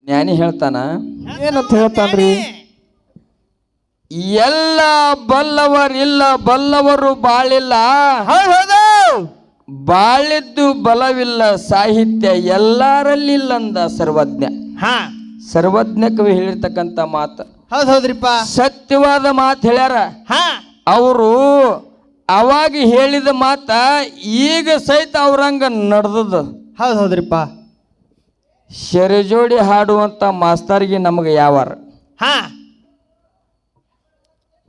ಜ್ಞಾನಿ ಹೇಳ್ತಾನ, ಏನಂತ ಹೇಳ್ತಾನ್ರಿ? ಎಲ್ಲ ಬಲ್ಲವರಿಲ್ಲ, ಬಲ್ಲವರು ಬಾಳಿಲ್ಲ. ಹೌದು, ಬಾಳಿದ್ದು ಬಲವಿಲ್ಲ, ಸಾಹಿತ್ಯ ಎಲ್ಲರಲ್ಲಿಲ್ಲಂದ ಸರ್ವಜ್ಞ. ಹಾ, ಸರ್ವಜ್ಞ ಕವಿ ಹೇಳಿರ್ತಕ್ಕಂಥ ಮಾತು ಹೌದ್ರಿಪ್ಪ, ಸತ್ಯವಾದ ಮಾತು ಹೇಳ್ಯಾರ. ಹಾ, ಅವರು ಅವಾಗ ಹೇಳಿದ ಮಾತ ಈಗ ಸಹಿತ ಅವ್ರಂಗ ನಡೆದದ. ಹೌದ್ರಿಪ್ಪ. ಶೆರೆಜೋಡಿ ಹಾಡುವಂತ ಮಾಸ್ತರ್ಗೆ ನಮಗೆ ಯಾವಾರ ಹಾ,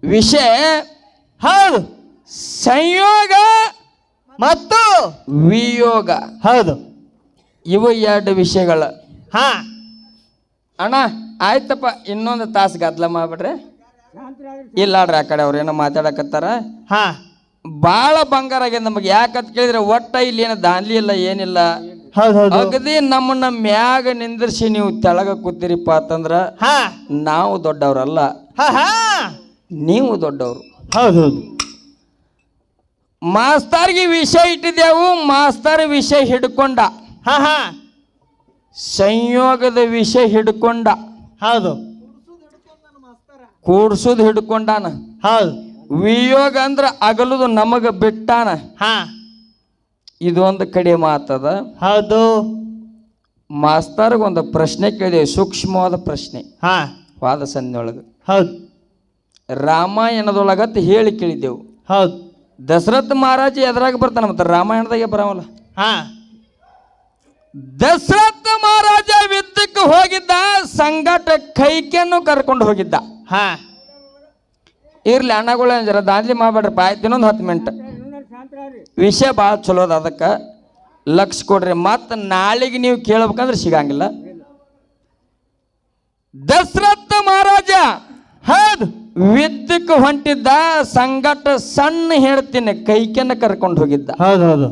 ವಿಷಯ ಹೌದು, ಸಂಯೋಗ ಮತ್ತು ವಿಯೋಗ. ಹೌದು, ಇವು ಎರಡು ವಿಷಯಗಳ. ಹಾ ಅಣ್ಣ ಆಯ್ತಪ್ಪ, ಇನ್ನೊಂದು ತಾಸು ಗದ್ಲ ಮಾಡ್ಬಿಡ್ರಿ. ಇಲ್ಲಾಡ್ರಿ ಆ ಕಡೆ ಅವ್ರು ಏನೋ ಮಾತಾಡಕತ್ತಾರ. ಹಾ, ಬಾಳ ಬಂಗಾರ ಆಗ್ಯದ ನಮಗೆ. ಯಾಕಂತ ಕೇಳಿದ್ರೆ ಒಟ್ಟ ಇಲ್ಲಿ ಏನು ದಾನ್ಲಿ ಇಲ್ಲ, ಏನಿಲ್ಲ. ಹೌದು, ಅಗದಿ ನಮ್ಮನ್ನ ಮ್ಯಾಗ ನಿಂದಿರ್ಸಿ ನೀವು ತೆಳಗ ಕೂತಿರಿಪ್ಪ ಅಂತಂದ್ರ ಹಾ, ನಾವು ದೊಡ್ಡವ್ರಲ್ಲ, ಹಾ, ಹಾ, ನೀವು ದೊಡ್ಡವರು. ಹೌದು, ಮಾಸ್ತರ್ಗೆ ವಿಷಯ ಇಟ್ಟಿದ್ದೆವು, ಮಾಸ್ತರ್ ವಿಷಯ ಹಿಡ್ಕೊಂಡ. ಹಾ, ಹಾ, ಸಂಯೋಗದ ವಿಷಯ ಹಿಡ್ಕೊಂಡ, ಹೌದು, ಕೂಡ್ಸುದು ಹಿಡ್ಕೊಂಡಾನ. ಹೌದು, ವಿಯೋಗ ಅಂದ್ರ ಅಗಲುದು ನಮಗ ಬಿಟ್ಟಾನ. ಹಾ, ಇದೊಂದು ಕಡೆ ಮಾತದ. ಹೌದು, ಮಾಸ್ತರ್ಗೆ ಒಂದು ಪ್ರಶ್ನೆ ಕೇಳಿದೆವು, ಸೂಕ್ಷ್ಮವಾದ ಪ್ರಶ್ನೆ. ಹಾ, ವಾದ ಸಂಧಿಯೊಳಗೆ ಹೌದು, ರಾಮಾಯಣದೊಳಗತ್ತ ಹೇಳಿ ಕೇಳಿದ್ದೆವು. ಹೌದು, ದಶರಥ ಮಹಾರಾಜ ಎದ್ರಾಗ ಬರ್ತಾನ, ಮತ್ತೆ ರಾಮಾಯಣದಾಗೆ ಬರವಲ್ಲ. ಹಾ, ದಶರಥ ಮಹಾರಾಜ ಯುದ್ಧಕ್ಕೆ ಹೋಗಿದ್ದ, ಸಂಗಟ ಕೈಕೆಯನ್ನು ಕರ್ಕೊಂಡು ಹೋಗಿದ್ದ. ಹಾ, ಇರ್ಲಿ ಅಣ್ಣಗಳ ಜರ ದಾಂಧಲಿ ಮಾಡ್ಬೇಡ್ರಪ್ಪ, ಆಯ್ತು ಇನ್ನೊಂದು 10 ಮಿನಿಟ್. ವಿಷಯ ಭಾಳ ಚಲೋ ಅದ, ಅದಕ್ಕೆ ಲಕ್ಷ ಕೊಡ್ರಿ. ಮತ್ತು ನಾಳೆಗೆ ನೀವು ಕೇಳ್ಬೇಕಂದ್ರೆ ಸಿಗಂಗಿಲ್ಲ. ದಶರಥ ಮಹಾರಾಜ ಹೌದು, ಯುದ್ಧಕ್ಕೆ ಹೊಂಟಿದ್ದ, ಸಂಗಟ ಸಣ್ಣ ಹೇಳ್ತೀನಿ ಕೈಕೆನ್ನ ಕರ್ಕೊಂಡು ಹೋಗಿದ್ದ. ಹೌದು, ಹೌದು.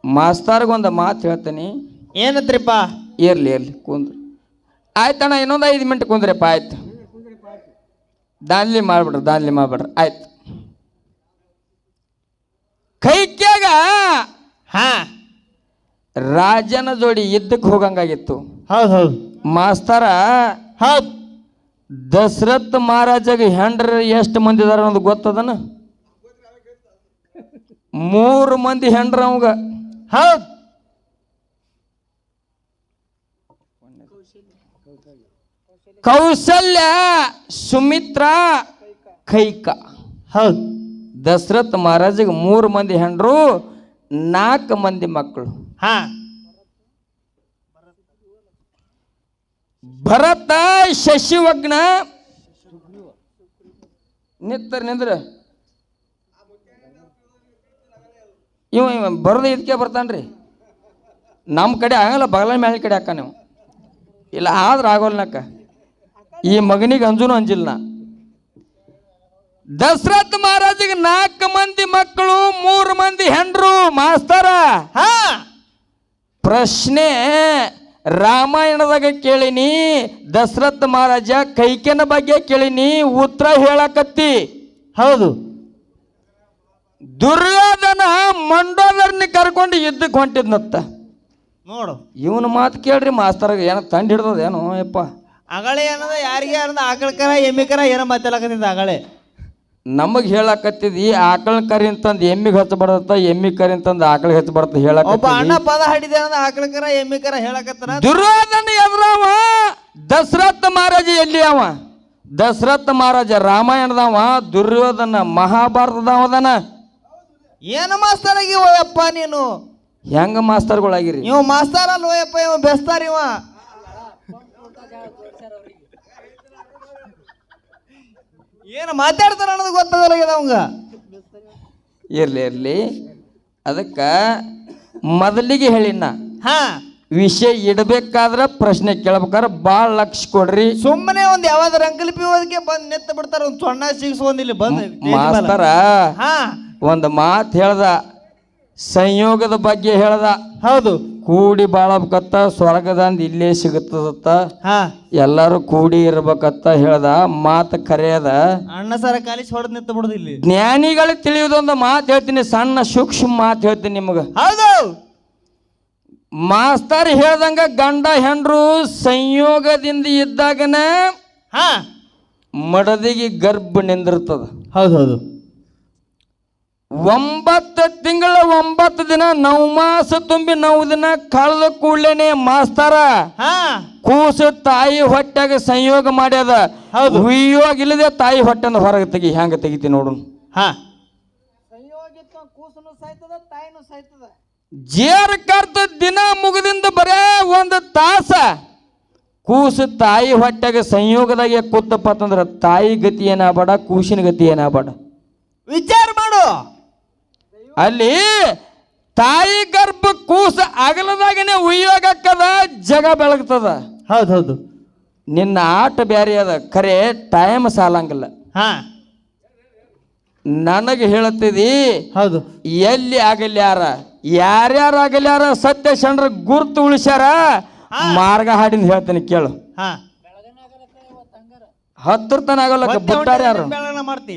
ಮಾಸ್ತರ್ಗೊಂದು ಮಾತು ಹೇಳ್ತೀನಿ. ಏನತ್ರಿಪ್ಪ? ಇರ್ಲಿ ಕುಂದ್ರಿ. ಆಯ್ತಣ್ಣ, ಇನ್ನೊಂದು 5 ಮಿನಿಟ್ ಕುಂದ್ರಪ್ಪ. ಆಯ್ತು, ದಾನ್ಲಿ ಮಾಡ್ಬಿಡ್ರಿ. ಆಯ್ತು. ಕೈಕ್ಯಾಗ ಹಾ, ರಾಜನ ಜೋಡಿ ಯುದ್ಧಕ್ಕೆ ಹೋಗಂಗಾಗಿತ್ತು. ಹೌದು, ಹೌದು, ಮಾಸ್ತರ ಹೌದು. ದಶರಥ ಮಹಾರಾಜಗೆ ಹೆಂಡ್ರ ಎಷ್ಟು ಮಂದಿ ಇದಾರ ಅನ್ನೋದು ಗೊತ್ತದನ? 3 ಮಂದಿ ಹೆಂಡ್ರ ಅವಂಗ. ಹೌದು, ಕೌಸಲ್ಯ, ಸುಮಿತ್ರ, ಕೈಕ. ಹೌದು. ದಶರಥ ಮಹಾರಾಜಗೆ 3 ಮಂದಿ ಹೆಂಡ್ರು, 4 ಮಂದಿ ಮಕ್ಕಳು. ಹಾ, ಭರತ, ಶಶಿವಗ್ನ, ನಿಂದ್ರ ಇವ ಬರೋದು ಇದಕ್ಕೆ ಬರ್ತಾನ್ರಿ. ನಮ್ಮ ಕಡೆ ಆಗಲ್ಲ, ಬಗಲ ಮೇಲೆ ಕಡೆ ಹಾಕ ನೀವು. ಇಲ್ಲ ಆದ್ರೆ ಆಗೋಲ್ನಕ್ಕ. ಈ ಮಗನಿಗೆ ಅಂಜುನು ಅಂಜಿಲ್ಲ. ದಶರಥ ಮಹಾರಾಜಿಗೆ 4 ಮಂದಿ ಮಕ್ಕಳು, 3 ಮಂದಿ ಹೆಂಡ್ರು. ಮಾಸ್ತರ ಹಾ, ಪ್ರಶ್ನೆ ರಾಮಾಯಣದಾಗ ಕೇಳಿನಿ, ದಶರಥ ಮಹಾರಾಜ ಕೈಕೆನ ಬಗ್ಗೆ ಕೇಳಿನಿ, ಉತ್ತರ ಹೇಳಕತ್ತಿ. ಹೌದು. ದುರ್ಯೋಧನ ಮಂಡೋದರ್ನ ಕರ್ಕೊಂಡು ಯುದ್ಧಕ್ಕೆ ಹೊಂಟಿದ್ನತ್ತ. ನೋಡು, ಇವನ ಮಾತು ಕೇಳ್ರಿ ಮಾಸ್ತರ್ಗೆ ಏನೋ ತಂಡ ಹಿಡ್ದದ ಏನೋ ಯಪ್ಪ. ಅಗಳೆ ಏನದ ಯಾರಿಗೆ ಯಾರದ ಆಕಳಕರ ಎಮ್ಮಿಕರ ಏನೋ ಮಾತಾಡಕತ್ತಿದ್ದ ಅಗಳೆ. ನಮಗೆ ಹೇಳಕತ್ತಿದ್ ಈ ಆಕಳ ಕರಿ ಅಂತಂದು ಎಮ್ಮಿಗೆ ಹಚ್ಚಬಾರ್ದತ್ತ, ಎಮ್ಮಿ ಕರಿ ಅಂತಂದು ಆಕಳಿಗೆ ಹಚ್ಚಬಾರ್ದ ಹೇಳಕ. ಒಬ್ಬ ಅಣ್ಣ ಪದ ಹಾಡಿದೆ ಅನ್ನೋದು ಆಕಳಕರ ಎಮ್ಮಿಕರ ಹೇಳಕತ್ತಾನ. ದುರ್ಯೋಧನ ಎದ್ರವ, ದಶರಥ ಮಹಾರಾಜ ಎಲ್ಲಿ ಅವ? ದಶರಥ ಮಹಾರಾಜ ರಾಮಾಯಣದವ, ದುರ್ಯೋಧನ ಮಹಾಭಾರತದವದನ. ಏನು ಮಾಸ್ತರಾಗಿ ಹೋಯಪ್ಪ ನೀನು? ಹೆಂಗ ಮಾಸ್ತರ್ಗಳಾಗಿರಿ ನೀವು? ಮಾಸ್ತಾರ ಅಲ್ವಯಪ್ಪ, ಇವ ಬೆಸ್ತಾರ ಇವ. ಏನು ಮಾತಾಡ್ತಾರ ಅನ್ನೋದು ಗೊತ್ತದಲ್ಲ ಅವಂಗ. ಇರ್ಲಿ ಅದಕ್ಕೆ ಮೊದಲಿಗೆ ಹೇಳಿನ, ಹಾ, ವಿಷಯ ಇಡಬೇಕಾದ್ರೆ ಪ್ರಶ್ನೆ ಕೇಳ್ಬೇಕಾದ್ರೆ ಭಾಳ ಲಕ್ಷ ಕೊಡ್ರಿ. ಸುಮ್ಮನೆ ಒಂದ್ ಯಾವ್ದಾರ ಅಂಕಲಿಪಿ ಓದಕ್ಕೆ ಬಂದ್ ನೆತ್ತ ಬಿಡ್ತಾರ, ಒಂದ್ ಸೊಣ್ಣ ಸಿಗಿಸ್ಕೊಂದಿಲ್ಲ ಬಂದ್ ಮಾಸ್ತರ. ಹಾ, ಒಂದು ಮಾತು ಹೇಳ್ದ, ಸಂಯೋಗದ ಬಗ್ಗೆ ಹೇಳ್ದ. ಹೌದು. ಕೂಡಿ ಬಾಳಬೇಕತ್ತ, ಸ್ವರ್ಗದಂದು ಇಲ್ಲೇ ಸಿಗುತ್ತದತ್ತ, ಹಾ, ಎಲ್ಲರೂ ಕೂಡಿ ಇರ್ಬೇಕತ್ತ ಹೇಳ್ದ. ಮಾತು ಕರೆಯದ. ಅಣ್ಣ ಸರ ಕಾಲಿಸಿ ಹೊಡೆದ್ ನಿಂತ ಬಿಡುದು ಇಲ್ಲಿ. ಜ್ಞಾನಿಗಳಿಗೆ ತಿಳಿಯುವುದೊಂದು ಮಾತು ಹೇಳ್ತೀನಿ, ಸಣ್ಣ ಸೂಕ್ಷ್ಮ ಮಾತು ಹೇಳ್ತೀನಿ ನಿಮಗೆ. ಹೌದು. ಮಾಸ್ತರ್ ಹೇಳ್ದಂಗ ಗಂಡ ಹೆಂಡ್ರು ಸಂಯೋಗದಿಂದ ಇದ್ದಾಗನ ಹಾ ಮಡದಿಗೆ ಗರ್ಭ ನಿಂದಿರ್ತದ. ಹೌದೌದು. 9 ತಿಂಗಳ 9 ದಿನ 9 ಮಾಸ ತುಂಬಿ 9 ದಿನ ಕಳೆದ ಕೂಡ್ಲೇನೆ ಮಾಸ್ತರ ಹಾ ಕೂಸು ತಾಯಿ ಹೊಟ್ಟಾಗ ಸಂಯೋಗ ಮಾಡ್ಯದ. ಹೌದು. ಹುಯ್ಯೋಗ ಇಲ್ಲದೆ ತಾಯಿ ಹೊಟ್ಟೆನ ಹೊರಗೆ ತೆಗಿ, ಹೆಂಗ ತೆಗಿತಿ ನೋಡು. ಹಾ ಜೇರ್ ಕರ್ತ ದಿನ ಮುಗಿದಿಂದ ಬರೇ 1 ತಾಸ ಕೂಸು ತಾಯಿ ಹೊಟ್ಟಾಗ ಸಂಯೋಗದಾಗೆ ಕೂತಪ್ಪ ಅಂತಂದ್ರ ತಾಯಿ ಗತಿ ಏನಾಗಬೇಡ, ಕೂಸಿನ ಗತಿ ಏನಾಗಬೇಡ. ವಿಚಾರ ಮಾಡು. ಅಲ್ಲಿ ತಾಯಿ ಗರ್ಭ ಕೂಸ ಅಗಲದಾಗನೆ ಉಯ್ಯೋಗಕ್ಕದ, ಜಗ ಬೆಳಗ್ತದ. ಹೌದೌದು. ನಿನ್ನ ಆಟ ಬ್ಯಾರೆ ಅದ, ಖರೆ ಟೈಮ್ ಸಾಲಂಗಿಲ್ಲ. ಹಾ ನನಗೆ ಹೇಳತ್ತಿದಿ, ಹೌದು. ಎಲ್ಲಿ ಆಗಲ್ಯಾರ ಯಾರ್ಯಾರು ಆಗಲ್ಯಾರ ಸತ್ಯ ಶಂಡ್ರ ಗುರ್ತು ಉಳಿಸ್ಯಾರ. ಮಾರ್ಗ ಹಾಡಿಂದ ಹೇಳ್ತೇನೆ ಕೇಳು. ಹಾ 10 ತನ ಆಗಲ್ಲ ಬಿಟ್ಟಾರ ಯಾರು. ಮಾಡ್ತಿ